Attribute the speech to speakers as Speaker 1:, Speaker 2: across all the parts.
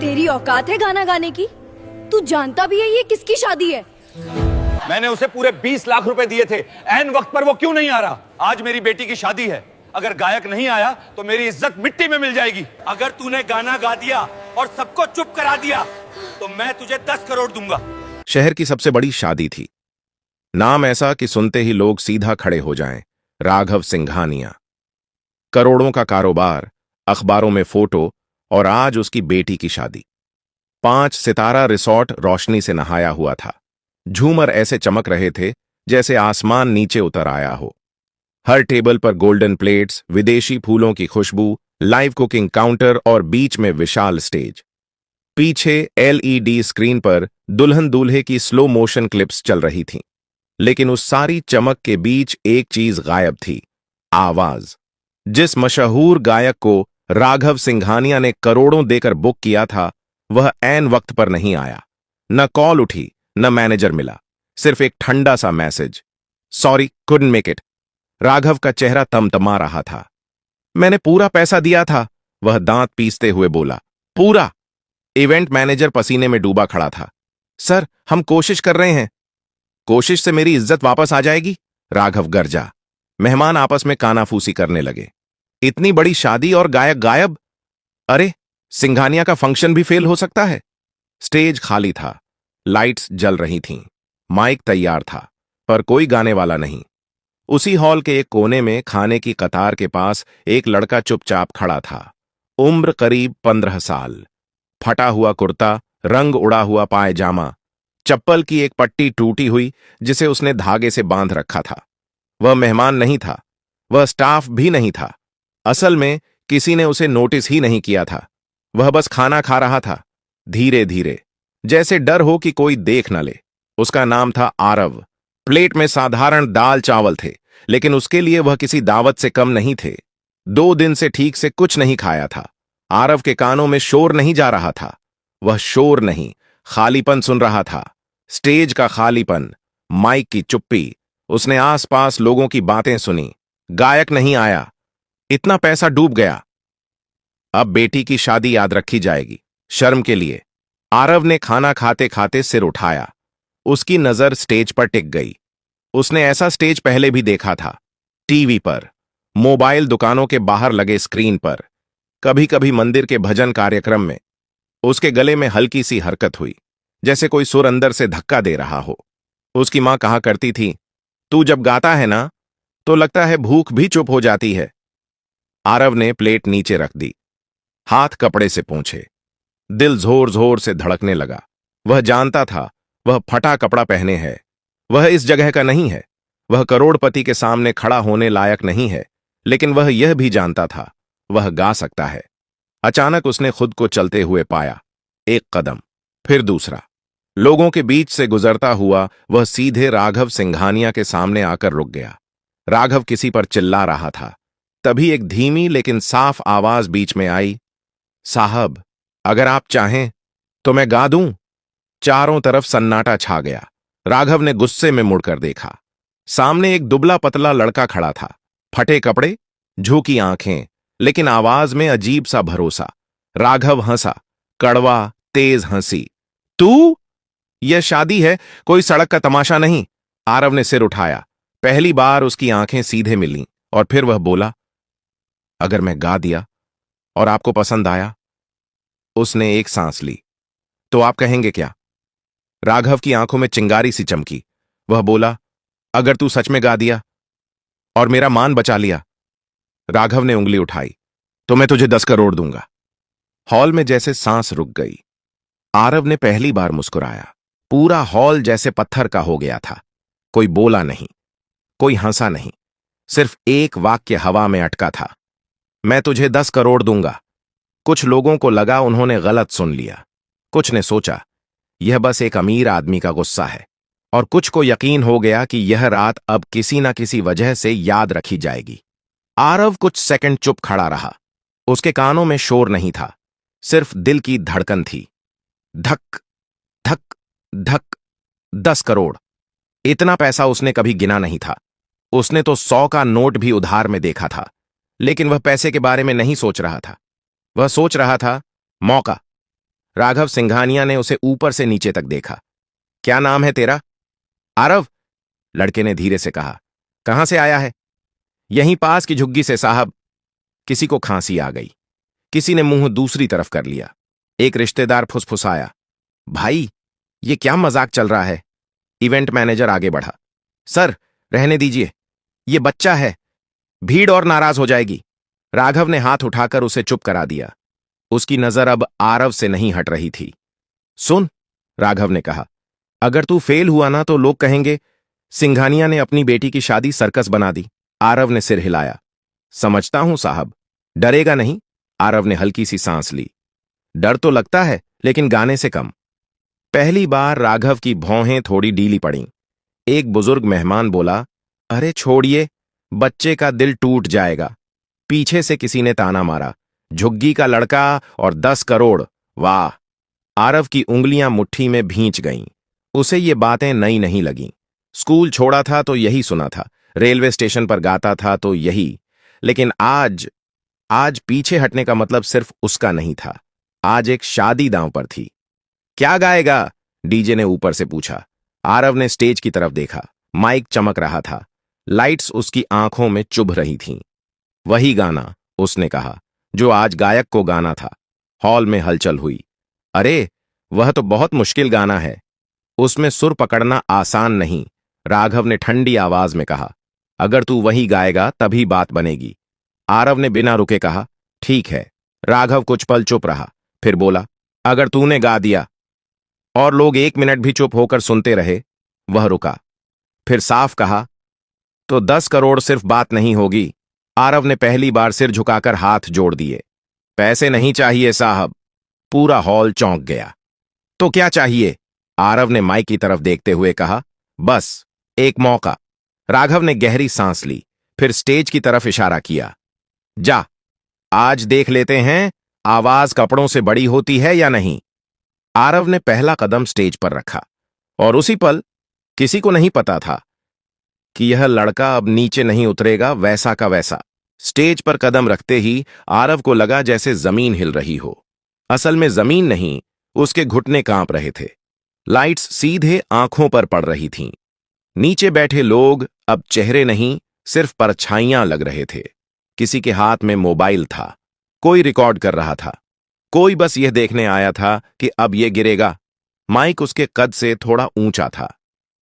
Speaker 1: तेरी औकात है गाना गाने की? तू जानता भी है ये किसकी शादी है?
Speaker 2: मैंने उसे पूरे 20 लाख रुपए दिए थे, ऐन वक्त पर वो क्यों नहीं आ रहा? आज मेरी बेटी की शादी है, अगर गायक नहीं आया तो मेरी इज्जत मिट्टी में मिल जाएगी। अगर तूने गाना गा दिया और सबको चुप करा दिया तो मैं तुझे 10 करोड़ दूंगा।
Speaker 3: शहर की सबसे बड़ी शादी थी। नाम ऐसा कि सुनते ही लोग सीधा खड़े हो जाएं, राघव सिंघानिया। करोड़ों का कारोबार, अखबारों में फोटो, और आज उसकी बेटी की शादी। 5 सितारा रिसॉर्ट रोशनी से नहाया हुआ था। झूमर ऐसे चमक रहे थे जैसे आसमान नीचे उतर आया हो। हर टेबल पर गोल्डन प्लेट्स, विदेशी फूलों की खुशबू, लाइव कुकिंग काउंटर और बीच में विशाल स्टेज। पीछे एलईडी स्क्रीन पर दुल्हन दूल्हे की स्लो मोशन क्लिप्स चल रही थीं। लेकिन उस सारी चमक के बीच एक चीज गायब थी, आवाज। जिस मशहूर गायक को राघव सिंघानिया ने करोड़ों देकर बुक किया था, वह ऐन वक्त पर नहीं आया। न कॉल उठी, न मैनेजर मिला, सिर्फ एक ठंडा सा message, sorry couldn't make it. Raghav का चेहरा तमतमा रहा था। मैंने पूरा पैसा दिया था, वह दांत पीसते हुए बोला। पूरा? इवेंट मैनेजर पसीने में डूबा खड़ा था। सर, हम कोशिश कर रहे हैं। कोशिश से मेरी इज्जत वापस आ जाएगी? राघव गरजा। मेहमान आपस में कानाफूसी करने लगे। इतनी बड़ी शादी और गायक गायब? अरे, सिंघानिया का फंक्शन भी फेल हो सकता है। स्टेज खाली था, लाइट्स जल रही थीं, माइक तैयार था, पर कोई गाने वाला नहीं। उसी हॉल के एक कोने में खाने की कतार के पास एक लड़का चुपचाप खड़ा था। उम्र करीब 15 साल। फटा हुआ कुर्ता, रंग उड़ा हुआ पायजामा, चप्पल की एक पट्टी टूटी हुई जिसे उसने धागे से बांध रखा था। वह मेहमान नहीं था, वह स्टाफ भी नहीं था। असल में किसी ने उसे नोटिस ही नहीं किया था। वह बस खाना खा रहा था, धीरे धीरे, जैसे डर हो कि कोई देख न ले। उसका नाम था आरव। प्लेट में साधारण दाल चावल थे, लेकिन उसके लिए वह किसी दावत से कम नहीं थे। 2 दिन से ठीक से कुछ नहीं खाया था। आरव के कानों में शोर नहीं जा रहा था। वह शोर नहीं, खालीपन सुन रहा था। स्टेज का खालीपन, माइक की चुप्पी। उसने आसपास लोगों की बातें सुनी। गायक नहीं आया, इतना पैसा डूब गया। अब बेटी की शादी याद रखी जाएगी, शर्म के लिए। आरव ने खाना खाते खाते सिर उठाया। उसकी नजर स्टेज पर टिक गई। उसने ऐसा स्टेज पहले भी देखा था, टीवी पर, मोबाइल दुकानों के बाहर लगे स्क्रीन पर, कभी कभी मंदिर के भजन कार्यक्रम में। उसके गले में हल्की सी हरकत हुई, जैसे कोई सुर अंदर से धक्का दे रहा हो। उसकी मां कहा करती थी, तू जब गाता है ना, तो लगता है भूख भी चुप हो जाती है। आरव ने प्लेट नीचे रख दी, हाथ कपड़े से पोंछे। दिल जोर जोर से धड़कने लगा। वह जानता था वह फटा कपड़ा पहने है, वह इस जगह का नहीं है, वह करोड़पति के सामने खड़ा होने लायक नहीं है, लेकिन वह यह भी जानता था वह गा सकता है। अचानक उसने खुद को चलते हुए पाया। एक कदम, फिर दूसरा। लोगों के बीच से गुजरता हुआ वह सीधे राघव सिंघानिया के सामने आकर रुक गया। राघव किसी पर चिल्ला रहा था। तभी एक धीमी लेकिन साफ आवाज बीच में आई, साहब, अगर आप चाहें तो मैं गा दूं। चारों तरफ सन्नाटा छा गया। राघव ने गुस्से में मुड़कर देखा। सामने एक दुबला पतला लड़का खड़ा था, फटे कपड़े, झुकी आंखें, लेकिन आवाज में अजीब सा भरोसा। राघव हंसा, कड़वा तेज हंसी। तू? यह शादी है, कोई सड़क का तमाशा नहीं। आरव ने सिर उठाया। पहली बार उसकी आंखें सीधे मिलीं, और फिर वह बोला, अगर मैं गा दिया और आपको पसंद आया? उसने एक सांस ली। तो आप कहेंगे क्या? राघव की आंखों में चिंगारी सी चमकी। वह बोला, अगर तू सच में गा दिया और मेरा मान बचा लिया। राघव ने उंगली उठाई, तो मैं तुझे 10 करोड़ दूंगा। हॉल में जैसे सांस रुक गई। आरव ने पहली बार मुस्कुराया। पूरा हॉल जैसे पत्थर का हो गया था। कोई बोला नहीं, कोई हंसा नहीं, सिर्फ एक वाक्य हवा में अटका था, मैं तुझे 10 करोड़ दूंगा। कुछ लोगों को लगा उन्होंने गलत सुन लिया। कुछ ने सोचा यह बस एक अमीर आदमी का गुस्सा है, और कुछ को यकीन हो गया कि यह रात अब किसी न किसी वजह से याद रखी जाएगी। आरव कुछ सेकंड चुप खड़ा रहा। उसके कानों में शोर नहीं था, सिर्फ दिल की धड़कन थी। धक धक धक। 10 करोड़। इतना पैसा उसने कभी गिना नहीं था। उसने तो 100 का नोट भी उधार में देखा था, लेकिन वह पैसे के बारे में नहीं सोच रहा था। वह सोच रहा था मौका। राघव सिंघानिया ने उसे ऊपर से नीचे तक देखा। क्या नाम है तेरा? आरव, लड़के ने धीरे से कहा। कहां से आया है? यहीं पास की झुग्गी से साहब। किसी को खांसी आ गई। किसी ने मुंह दूसरी तरफ कर लिया। एक रिश्तेदार फुसफुसाया, भाई ये क्या मजाक चल रहा है? इवेंट मैनेजर आगे बढ़ा, सर रहने दीजिए, ये बच्चा है, भीड़ और नाराज हो जाएगी। राघव ने हाथ उठाकर उसे चुप करा दिया। उसकी नजर अब आरव से नहीं हट रही थी। सुन, राघव ने कहा, अगर तू फेल हुआ ना तो लोग कहेंगे सिंघानिया ने अपनी बेटी की शादी सर्कस बना दी। आरव ने सिर हिलाया। समझता हूं साहब, डरेगा नहीं? आरव ने हल्की सी सांस ली। डर तो लगता है, लेकिन गाने से कम। पहली बार राघव की भौहें थोड़ी ढीली पड़ीं। एक बुजुर्ग मेहमान बोला, अरे छोड़िए, बच्चे का दिल टूट जाएगा। पीछे से किसी ने ताना मारा, झुग्गी का लड़का और 10 करोड़। वाह! आरव की उंगलियां मुट्ठी में भींच गईं। उसे ये बातें नई नहीं लगीं। स्कूल छोड़ा था तो यही सुना था, रेलवे स्टेशन पर गाता था तो यही। लेकिन आज पीछे हटने का मतलब सिर्फ उसका नहीं था। आज एक शादी दांव पर थी। क्या गाएगा? डीजे ने ऊपर से पूछा। आरव ने स्टेज की तरफ देखा। माइक चमक रहा था। लाइट्स उसकी आंखों में चुभ रही थीं। वही गाना, उसने कहा, जो आज गायक को गाना था। हॉल में हलचल हुई। अरे, वह तो बहुत मुश्किल गाना है। उसमें सुर पकड़ना आसान नहीं। राघव ने ठंडी आवाज में कहा, अगर तू वही गाएगा तभी बात बनेगी। आरव ने बिना रुके कहा, ठीक है। राघव कुछ पल चुप रहा, फिर बोला, अगर तूने गा दिया। और लोग 1 मिनट भी चुप होकर सुनते रहे। वह रुका, फिर साफ कहा, तो 10 करोड़ सिर्फ बात नहीं होगी। आरव ने पहली बार सिर झुकाकर हाथ जोड़ दिए। पैसे नहीं चाहिए साहब। पूरा हॉल चौंक गया। तो क्या चाहिए? आरव ने माइक की तरफ देखते हुए कहा, बस एक मौका। राघव ने गहरी सांस ली, फिर स्टेज की तरफ इशारा किया, जा, आज देख लेते हैं आवाज कपड़ों से बड़ी होती है या नहीं। आरव ने पहला कदम स्टेज पर रखा, और उसी पल किसी को नहीं पता था कि यह लड़का अब नीचे नहीं उतरेगा, वैसा का वैसा। स्टेज पर कदम रखते ही आरव को लगा जैसे जमीन हिल रही हो। असल में जमीन नहीं, उसके घुटने कांप रहे थे। लाइट्स सीधे आंखों पर पड़ रही थीं। नीचे बैठे लोग अब चेहरे नहीं, सिर्फ परछाइयां लग रहे थे। किसी के हाथ में मोबाइल था, कोई रिकॉर्ड कर रहा था, कोई बस यह देखने आया था कि अब यह गिरेगा। माइक उसके कद से थोड़ा ऊंचा था।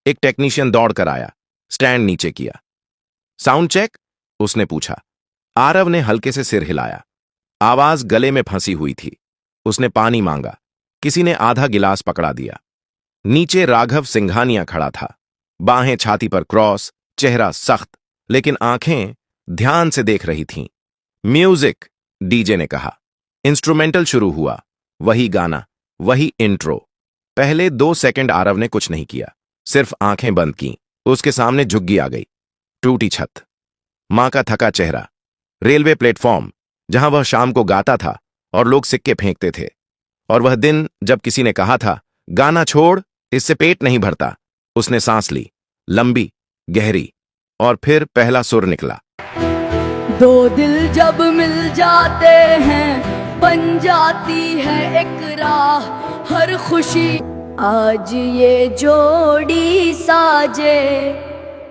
Speaker 3: एक टेक्नीशियन दौड़कर आया, स्टैंड नीचे किया। Sound check? उसने पूछा। आरव ने हल्के से सिर हिलाया। आवाज गले में फंसी हुई थी। उसने पानी मांगा। किसी ने आधा गिलास पकड़ा दिया। नीचे राघव सिंघानिया खड़ा था, बाहें छाती पर क्रॉस, चेहरा सख्त, लेकिन आंखें ध्यान से देख रही थीं। म्यूजिक, डीजे ने कहा। इंस्ट्रूमेंटल शुरू हुआ। वही गाना, वही इंट्रो। पहले 2 सेकंड आरव ने कुछ नहीं किया, सिर्फ आंखें बंद कीं। उसके सामने झुग्गी आ गई। टूटी छत, मां का थका चेहरा, रेलवे प्लेटफॉर्म जहां वह शाम को गाता था और लोग सिक्के फेंकते थे, और वह दिन जब किसी ने कहा था, गाना छोड़, इससे पेट नहीं भरता। उसने सांस ली, लंबी, गहरी, और फिर पहला सुर निकला।
Speaker 1: दो दिल जब मिल जाते हैं, बन जाती है एक राह, हर खुशी आज ये जोड़ी साजे,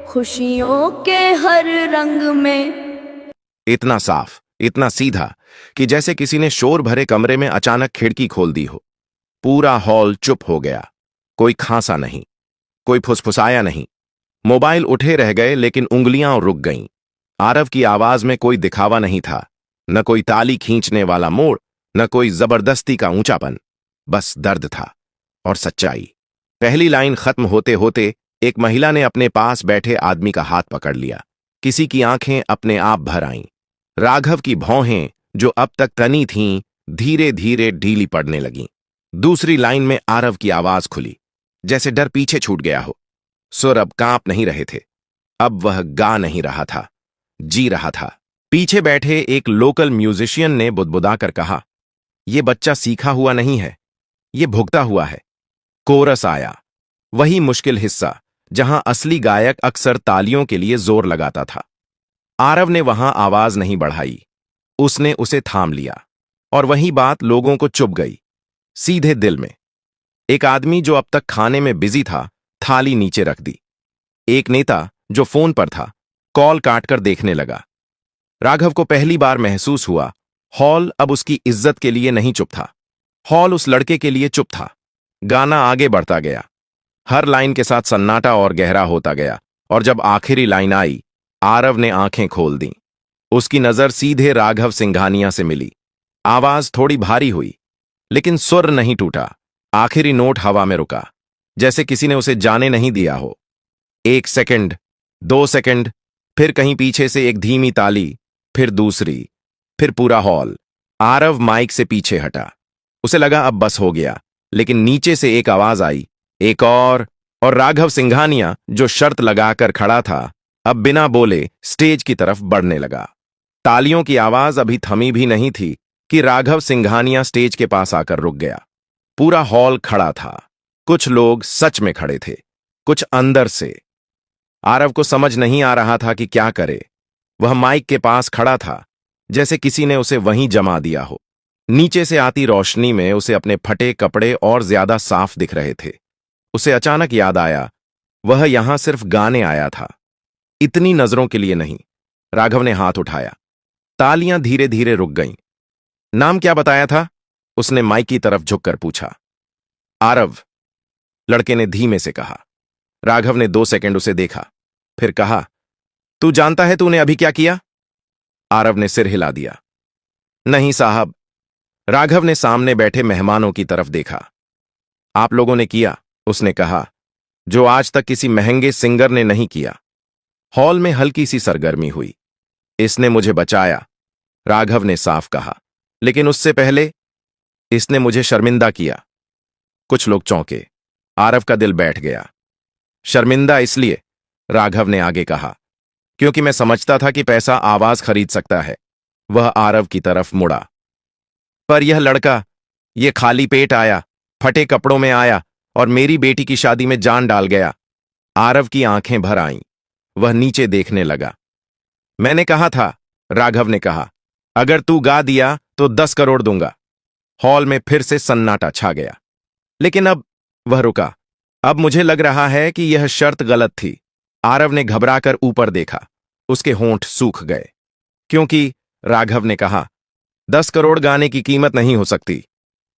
Speaker 1: खुशियों के हर रंग में।
Speaker 3: इतना साफ, इतना सीधा कि जैसे किसी ने शोर भरे कमरे में अचानक खिड़की खोल दी हो। पूरा हॉल चुप हो गया। कोई खांसा नहीं, कोई फुसफुसाया नहीं। मोबाइल उठे रह गए, लेकिन उंगलियां रुक गईं। आरव की आवाज में कोई दिखावा नहीं था, न कोई ताली खींचने वाला मोड़, न कोई जबरदस्ती का ऊंचापन। बस दर्द था और सच्चाई। पहली लाइन खत्म होते होते एक महिला ने अपने पास बैठे आदमी का हाथ पकड़ लिया। किसी की आंखें अपने आप भर आईं। राघव की भौहें, जो अब तक तनी थीं, धीरे धीरे ढीली पड़ने लगीं। दूसरी लाइन में आरव की आवाज खुली, जैसे डर पीछे छूट गया हो। सुर अब कांप नहीं रहे थे। अब वह गा नहीं रहा था, जी रहा था। पीछे बैठे एक लोकल म्यूजिशियन ने बुदबुदाकर कहा, यह बच्चा सीखा हुआ नहीं है, यह भुगता हुआ है। कोरस आया, वही मुश्किल हिस्सा जहां असली गायक अक्सर तालियों के लिए जोर लगाता था। आरव ने वहां आवाज नहीं बढ़ाई, उसने उसे थाम लिया, और वही बात लोगों को चुभ गई। सीधे दिल में। एक आदमी जो अब तक खाने में बिजी था, थाली नीचे रख दी। एक नेता जो फोन पर था, कॉल काटकर देखने लगा। राघव को पहली बार महसूस हुआ, हॉल अब उसकी इज्जत के लिए नहीं चुप था, हॉल उस लड़के के लिए चुप था। गाना आगे बढ़ता गया, हर लाइन के साथ सन्नाटा और गहरा होता गया, और जब आखिरी लाइन आई, आरव ने आंखें खोल दी। उसकी नजर सीधे राघव सिंघानिया से मिली। आवाज थोड़ी भारी हुई, लेकिन सुर नहीं टूटा। आखिरी नोट हवा में रुका, जैसे किसी ने उसे जाने नहीं दिया हो। 1 सेकंड, 2 सेकंड, फिर कहीं पीछे से एक धीमी ताली, फिर दूसरी, फिर पूरा हॉल। आरव माइक से पीछे हटा। उसे लगा अब बस हो गया, लेकिन नीचे से एक आवाज आई, एक और राघव सिंघानिया, जो शर्त लगाकर खड़ा था, अब बिना बोले स्टेज की तरफ बढ़ने लगा। तालियों की आवाज अभी थमी भी नहीं थी कि राघव सिंघानिया स्टेज के पास आकर रुक गया। पूरा हॉल खड़ा था। कुछ लोग सच में खड़े थे, कुछ अंदर से। आरव को समझ नहीं आ रहा था कि क्या करे। वह माइक के पास खड़ा था, जैसे किसी ने उसे वहीं जमा दिया हो। नीचे से आती रोशनी में उसे अपने फटे कपड़े और ज्यादा साफ दिख रहे थे। उसे अचानक याद आया, वह यहां सिर्फ गाने आया था, इतनी नजरों के लिए नहीं। राघव ने हाथ उठाया। तालियां धीरे धीरे रुक गईं। नाम क्या बताया था? उसने माइक की तरफ झुककर पूछा। आरव, लड़के ने धीमे से कहा। राघव ने 2 सेकंड उसे देखा, फिर कहा, तू जानता है तूने अभी क्या किया? आरव ने सिर हिला दिया। नहीं साहब। राघव ने सामने बैठे मेहमानों की तरफ देखा। आप लोगों ने किया, उसने कहा, जो आज तक किसी महंगे सिंगर ने नहीं किया। हॉल में हल्की सी सरगर्मी हुई। इसने मुझे बचाया, राघव ने साफ कहा, लेकिन उससे पहले इसने मुझे शर्मिंदा किया। कुछ लोग चौंके। आरव का दिल बैठ गया। शर्मिंदा इसलिए, राघव ने आगे कहा, क्योंकि मैं समझता था कि पैसा आवाज खरीद सकता है। वह आरव की तरफ मुड़ा। पर यह लड़का, यह खाली पेट आया, फटे कपड़ों में आया और मेरी बेटी की शादी में जान डाल गया। आरव की आंखें भर आईं। वह नीचे देखने लगा। मैंने कहा था, राघव ने कहा, अगर तू गा दिया तो 10 करोड़ दूंगा। हॉल में फिर से सन्नाटा छा गया। लेकिन अब वह रुका। अब मुझे लग रहा है कि यह शर्त गलत थी। आरव ने घबराकर ऊपर देखा। उसके होंठ सूख गए। क्योंकि, राघव ने कहा, 10 करोड़ गाने की कीमत नहीं हो सकती।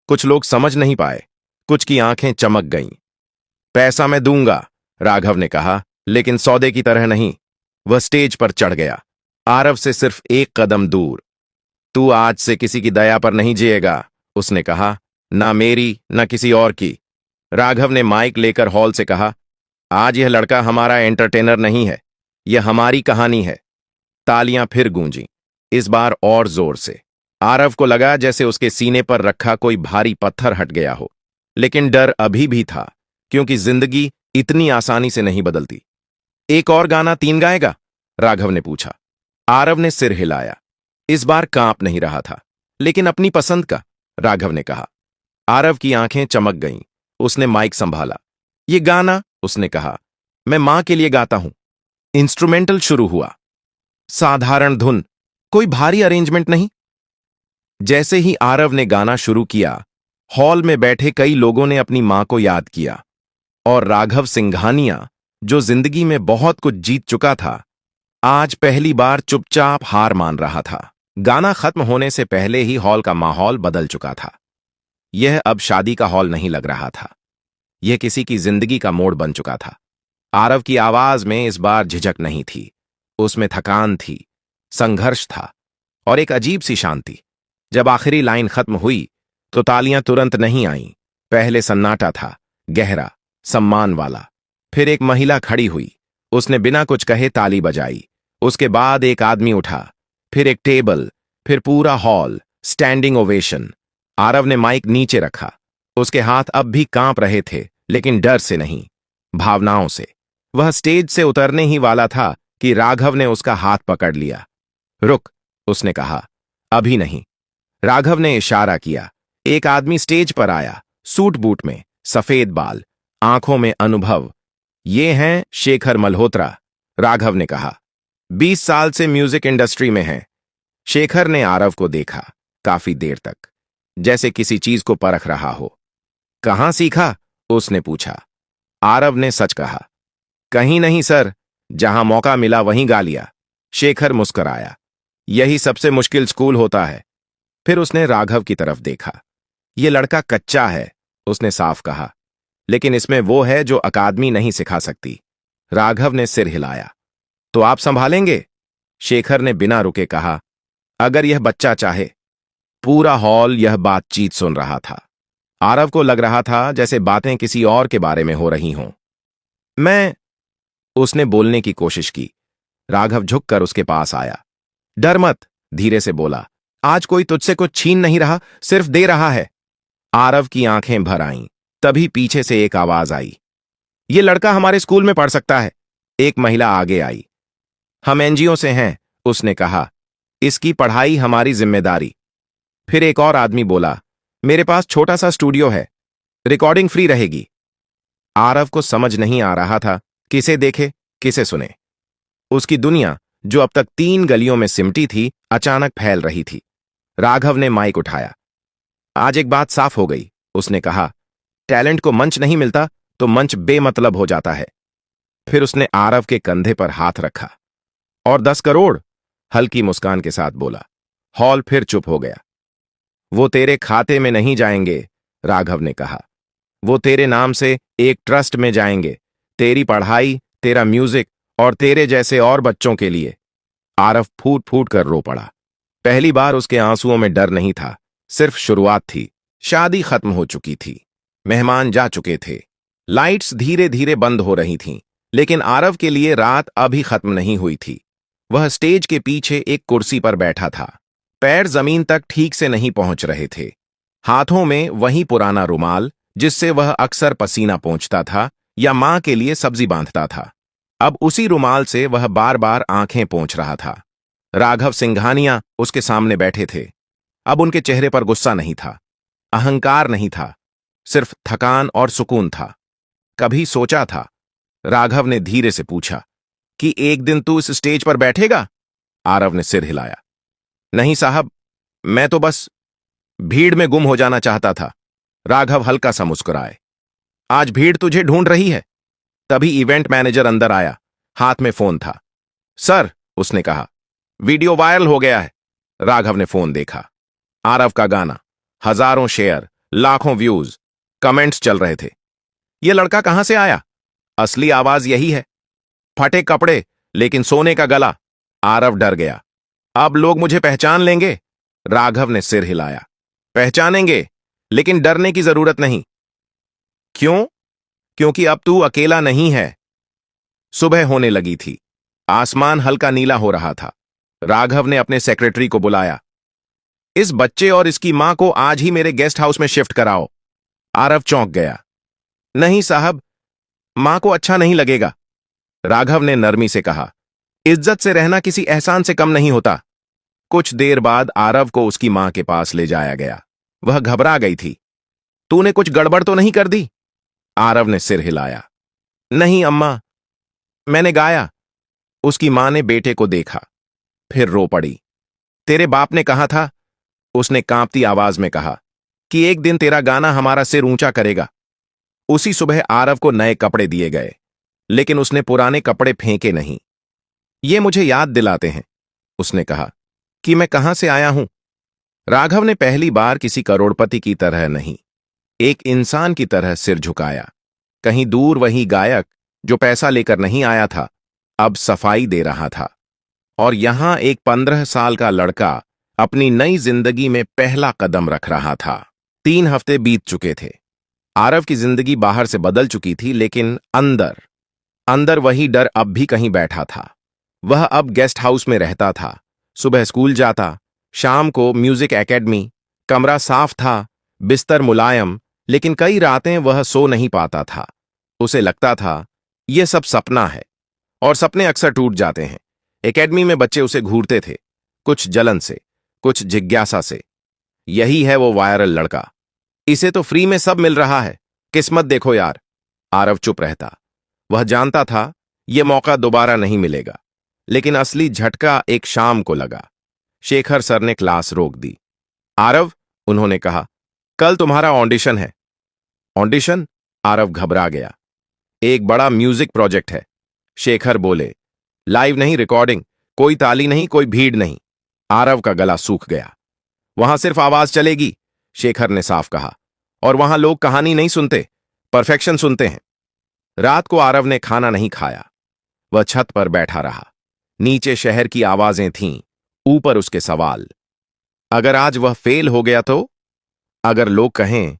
Speaker 3: कुछ लोग समझ नहीं पाए, कुछ की आंखें चमक गईं। पैसा मैं दूंगा, राघव ने कहा, लेकिन सौदे की तरह नहीं। वह स्टेज पर चढ़ गया, आरव से सिर्फ 1 कदम दूर। तू आज से किसी की दया पर नहीं जिएगा, उसने कहा, ना मेरी ना किसी और की। राघव ने माइक लेकर हॉल से कहा, आज यह लड़का हमारा एंटरटेनर नहीं है, यह हमारी कहानी है। तालियां फिर गूंजीं, इस बार और जोर से। आरव को लगा जैसे उसके सीने पर रखा कोई भारी पत्थर हट गया हो, लेकिन डर अभी भी था, क्योंकि जिंदगी इतनी आसानी से नहीं बदलती। एक और गाना 3 गाएगा? राघव ने पूछा। आरव ने सिर हिलाया। इस बार कांप नहीं रहा था, लेकिन अपनी पसंद का, राघव ने कहा। आरव की आंखें चमक गईं। उसने माइक संभाला। ये गाना, उसने कहा, मैं मां के लिए गाता हूं। इंस्ट्रूमेंटल शुरू हुआ। साधारण धुन, कोई भारी अरेंजमेंट नहीं। जैसे ही आरव ने गाना शुरू किया, हॉल में बैठे कई लोगों ने अपनी मां को याद किया। और राघव सिंघानिया, जो जिंदगी में बहुत कुछ जीत चुका था, आज पहली बार चुपचाप हार मान रहा था। गाना खत्म होने से पहले ही हॉल का माहौल बदल चुका था। यह अब शादी का हॉल नहीं लग रहा था, यह किसी की जिंदगी का मोड़ बन चुका था। आरव की आवाज में इस बार झिझक नहीं थी, उसमें थकान थी, संघर्ष था और एक अजीब सी शांति। जब आखिरी लाइन खत्म हुई तो तालियां तुरंत नहीं आईं। पहले सन्नाटा था, गहरा, सम्मान वाला। फिर एक महिला खड़ी हुई, उसने बिना कुछ कहे ताली बजाई। उसके बाद एक आदमी उठा, फिर एक टेबल, फिर पूरा हॉल, स्टैंडिंग ओवेशन। आरव ने माइक नीचे रखा। उसके हाथ अब भी कांप रहे थे, लेकिन डर से नहीं, भावनाओं से। वह स्टेज से उतरने ही वाला था कि राघव ने उसका हाथ पकड़ लिया। रुक, उसने कहा, अभी नहीं। राघव ने इशारा किया। एक आदमी स्टेज पर आया, सूट बूट में, सफेद बाल, आंखों में अनुभव। ये हैं शेखर मल्होत्रा, राघव ने कहा। 20 साल से म्यूजिक इंडस्ट्री में हैं। शेखर ने आरव को देखा, काफी देर तक। जैसे किसी चीज को परख रहा हो। कहां सीखा? उसने पूछा। आरव ने सच कहा। कहीं नहीं सर, जहां मौका मिला वहीं गा लिया। शेखर मुस्कुराया। यही सबसे मुश्किल स्कूल होता है। फिर उसने राघव की तरफ देखा। यह लड़का कच्चा है, उसने साफ कहा, लेकिन इसमें वो है जो अकादमी नहीं सिखा सकती। राघव ने सिर हिलाया। तो आप संभालेंगे? शेखर ने बिना रुके कहा, अगर यह बच्चा चाहे। पूरा हॉल यह बातचीत सुन रहा था। आरव को लग रहा था जैसे बातें किसी और के बारे में हो रही हों। मैं उसने बोलने की कोशिश की। राघव झुककर उसके पास आया। डर मत, धीरे से बोला। आज कोई तुझसे कुछ छीन नहीं रहा, सिर्फ दे रहा है। आरव की आंखें भर आईं। तभी पीछे से एक आवाज आई। ये लड़का हमारे स्कूल में पढ़ सकता है। एक महिला आगे आई। हम एनजीओ से हैं, उसने कहा। इसकी पढ़ाई हमारी जिम्मेदारी। फिर एक और आदमी बोला, मेरे पास छोटा सा स्टूडियो है, रिकॉर्डिंग फ्री रहेगी। आरव को समझ नहीं आ रहा था किसे देखे किसे सुने। उसकी दुनिया, जो अब तक 3 गलियों में सिमटी थी, अचानक फैल रही थी। राघव ने माइक उठाया। आज एक बात साफ हो गई, उसने कहा। टैलेंट को मंच नहीं मिलता तो मंच बेमतलब हो जाता है। फिर उसने आरव के कंधे पर हाथ रखा। और 10 करोड़, हल्की मुस्कान के साथ बोला। हॉल फिर चुप हो गया। वो तेरे खाते में नहीं जाएंगे, राघव ने कहा। वो तेरे नाम से एक ट्रस्ट में जाएंगे, तेरी पढ़ाई, तेरा म्यूजिक और तेरे जैसे और बच्चों के लिए। आरव फूट फूट कर रो पड़ा। पहली बार उसके आंसुओं में डर नहीं था, सिर्फ शुरुआत थी। शादी खत्म हो चुकी थी, मेहमान जा चुके थे, लाइट्स धीरे धीरे बंद हो रही थीं, लेकिन आरव के लिए रात अभी खत्म नहीं हुई थी। वह स्टेज के पीछे एक कुर्सी पर बैठा था। पैर जमीन तक ठीक से नहीं पहुंच रहे थे। हाथों में वही पुराना रुमाल जिससे वह अक्सर पसीना पोंछता था या मां के लिए सब्जी बांधता था। अब उसी रुमाल से वह बार बार आंखें पोंछ रहा था। राघव सिंघानिया उसके सामने बैठे थे। अब उनके चेहरे पर गुस्सा नहीं था, अहंकार नहीं था, सिर्फ थकान और सुकून था। कभी सोचा था? राघव ने धीरे से पूछा कि एक दिन तू इस स्टेज पर बैठेगा? आरव ने सिर हिलाया। नहीं साहब, मैं तो बस भीड़ में गुम हो जाना चाहता था। राघव हल्का सा मुस्कुराए। आज भीड़ तुझे ढूंढ रही है। तभी इवेंट मैनेजर अंदर आया, हाथ में फोन था। सर, उसने कहा, वीडियो वायरल हो गया है। राघव ने फोन देखा। आरव का गाना, हजारों शेयर, लाखों व्यूज, कमेंट्स चल रहे थे। यह लड़का कहां से आया? असली आवाज यही है। फटे कपड़े लेकिन सोने का गला। आरव डर गया। अब लोग मुझे पहचान लेंगे। राघव ने सिर हिलाया। पहचानेंगे, लेकिन डरने की जरूरत नहीं। क्यों? क्योंकि अब तू अकेला नहीं है। सुबह होने लगी थी। आसमान हल्का नीला हो रहा था। राघव ने अपने सेक्रेटरी को बुलाया। इस बच्चे और इसकी मां को आज ही मेरे गेस्ट हाउस में शिफ्ट कराओ। आरव चौंक गया। नहीं साहब, मां को अच्छा नहीं लगेगा। राघव ने नरमी से कहा, इज्जत से रहना किसी एहसान से कम नहीं होता। कुछ देर बाद आरव को उसकी मां के पास ले जाया गया। वह घबरा गई थी। तूने कुछ गड़बड़ तो नहीं कर दी? आरव ने सिर हिलाया। नहीं अम्मा, मैंने गाया। उसकी मां ने बेटे को देखा, फिर रो पड़ी। तेरे बाप ने कहा था, उसने कांपती आवाज में कहा, कि एक दिन तेरा गाना हमारा सिर ऊंचा करेगा। उसी सुबह आरव को नए कपड़े दिए गए, लेकिन उसने पुराने कपड़े फेंके नहीं। ये मुझे याद दिलाते हैं, उसने कहा, कि मैं कहां से आया हूं। राघव ने पहली बार किसी करोड़पति की तरह नहीं, एक इंसान की तरह सिर झुकाया। कहीं दूर वही गायक जो पैसा लेकर नहीं आया था, अब सफाई दे रहा था। और यहां एक 15 साल का लड़का अपनी नई जिंदगी में पहला कदम रख रहा था। 3 हफ्ते बीत चुके थे। आरव की जिंदगी बाहर से बदल चुकी थी, लेकिन अंदर अंदर वही डर अब भी कहीं बैठा था। वह अब गेस्ट हाउस में रहता था। सुबह स्कूल जाता, शाम को म्यूजिक एकेडमी। कमरा साफ था, बिस्तर मुलायम, लेकिन कई रातें वह सो नहीं पाता था। उसे लगता था यह सब सपना है, और सपने अक्सर टूट जाते हैं। एकेडमी में बच्चे उसे घूरते थे, कुछ जलन से, कुछ जिज्ञासा से। यही है वो वायरल लड़का, इसे तो फ्री में सब मिल रहा है, किस्मत देखो यार। आरव चुप रहता। वह जानता था यह मौका दोबारा नहीं मिलेगा, लेकिन असली झटका एक शाम को लगा। शेखर सर ने क्लास रोक दी। आरव, उन्होंने कहा, कल तुम्हारा ऑडिशन है। ऑडिशन? आरव घबरा गया। एक बड़ा म्यूजिक प्रोजेक्ट है। शेखर बोले, लाइव नहीं, रिकॉर्डिंग, कोई ताली नहीं, कोई भीड़ नहीं। आरव का गला सूख गया। वहां सिर्फ आवाज चलेगी, शेखर ने साफ कहा, और वहां लोग कहानी नहीं सुनते, परफेक्शन सुनते हैं। रात को आरव ने खाना नहीं खाया। वह छत पर बैठा रहा। नीचे शहर की आवाजें थीं, ऊपर उसके सवाल। अगर आज वह फेल हो गया तो? अगर लोग कहें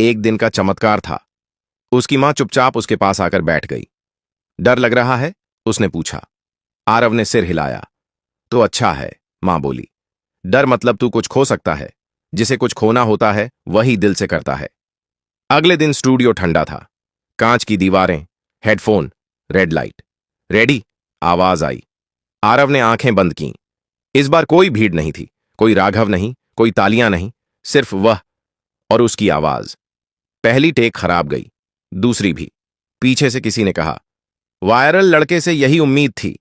Speaker 3: एक दिन का चमत्कार था? उसकी मां चुपचाप उसके पास आकर बैठ गई। डर लग रहा है? उसने पूछा। आरव ने सिर हिलाया। तो अच्छा है, मां बोली। डर मतलब तू कुछ खो सकता है। जिसे कुछ खोना होता है वही दिल से करता है। अगले दिन स्टूडियो ठंडा था। कांच की दीवारें, हेडफोन, रेड लाइट। रेडी? आवाज आई। आरव ने आंखें बंद कीं। इस बार कोई भीड़ नहीं थी, कोई राघव नहीं, कोई तालियां नहीं, सिर्फ वह और उसकी आवाज। पहली टेक खराब गई, दूसरी भी। पीछे से किसी ने कहा, वायरल लड़के से यही उम्मीद थी।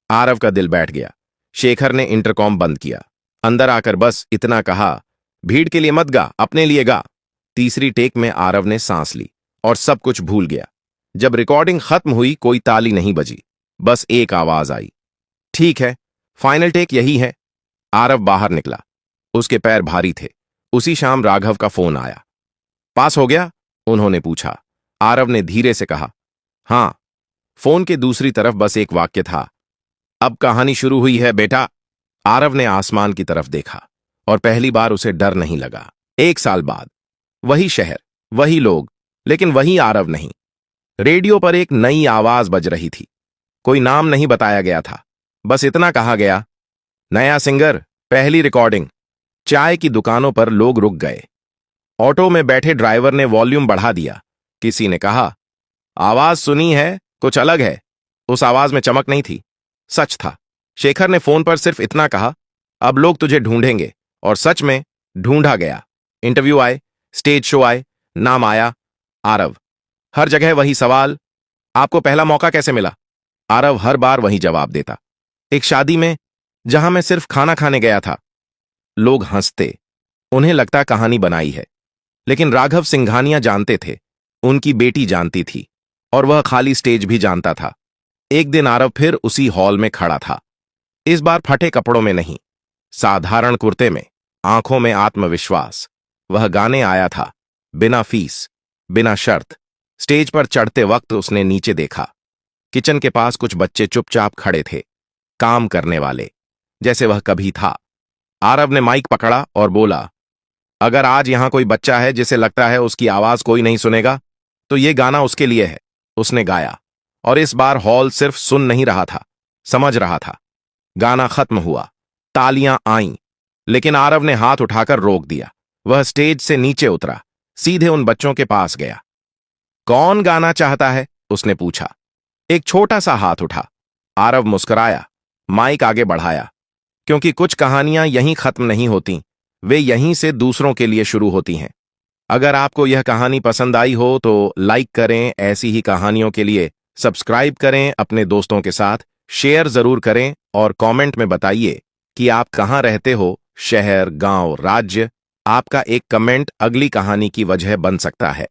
Speaker 3: आरव का दिल बैठ गया। शेखर ने इंटरकॉम बंद किया। अंदर आकर बस इतना कहा, भीड़ के लिए मत गा, अपने लिए गा। तीसरी टेक में आरव ने सांस ली और सब कुछ भूल गया। जब रिकॉर्डिंग खत्म हुई, कोई ताली नहीं बजी, बस एक आवाज आई, ठीक है, फाइनल टेक यही है। आरव बाहर निकला। उसके पैर भारी थे। उसी शाम राघव का फोन आया। पास हो गया? उन्होंने पूछा। आरव ने धीरे से कहा, हां। फोन के दूसरी तरफ बस एक वाक्य था, अब कहानी शुरू हुई है बेटा। आरव ने आसमान की तरफ देखा और पहली बार उसे डर नहीं लगा। 1 साल बाद वही शहर, वही लोग, लेकिन वही आरव नहीं। रेडियो पर एक नई आवाज बज रही थी। कोई नाम नहीं बताया गया था, बस इतना कहा गया, नया सिंगर, पहली रिकॉर्डिंग। चाय की दुकानों पर लोग रुक गए। ऑटो में बैठे ड्राइवर ने वॉल्यूम बढ़ा दिया। किसी ने कहा, आवाज सुनी है, कुछ अलग है। उस आवाज में चमक नहीं थी, सच था। शेखर ने फोन पर सिर्फ इतना कहा, अब लोग तुझे ढूंढेंगे, और सच में ढूंढा गया। इंटरव्यू आए, स्टेज शो आए, नाम आया, आरव। हर जगह वही सवाल, आपको पहला मौका कैसे मिला? आरव हर बार वही जवाब देता, एक शादी में, जहां मैं सिर्फ खाना खाने गया था। लोग हंसते, उन्हें लगता कहानी बनाई है। लेकिन राघव सिंघानिया जानते थे, उनकी बेटी जानती थी, और वह खाली स्टेज भी जानता था। एक दिन आरव फिर उसी हॉल में खड़ा था। इस बार फटे कपड़ों में नहीं, साधारण कुर्ते में, आंखों में आत्मविश्वास। वह गाने आया था, बिना फीस, बिना शर्त। स्टेज पर चढ़ते वक्त उसने नीचे देखा। किचन के पास कुछ बच्चे चुपचाप खड़े थे, काम करने वाले, जैसे वह कभी था। आरव ने माइक पकड़ा और बोला, अगर आज यहां कोई बच्चा है जिसे लगता है उसकी आवाज कोई नहीं सुनेगा, तो ये गाना उसके लिए है। उसने गाया, और इस बार हॉल सिर्फ सुन नहीं रहा था, समझ रहा था। गाना खत्म हुआ, तालियां आईं, लेकिन आरव ने हाथ उठाकर रोक दिया। वह स्टेज से नीचे उतरा, सीधे उन बच्चों के पास गया। कौन गाना चाहता है? उसने पूछा। एक छोटा सा हाथ उठा। आरव मुस्कुराया, माइक आगे बढ़ाया, क्योंकि कुछ कहानियां यहीं खत्म नहीं होती, वे यहीं से दूसरों के लिए शुरू होती हैं। अगर आपको यह कहानी पसंद आई हो तो लाइक करें, ऐसी ही कहानियों के लिए सब्सक्राइब करें, अपने दोस्तों के साथ शेयर जरूर करें, और कमेंट में बताइए कि आप कहां रहते हो, शहर, गांव, राज्य। आपका एक कमेंट अगली कहानी की वजह बन सकता है।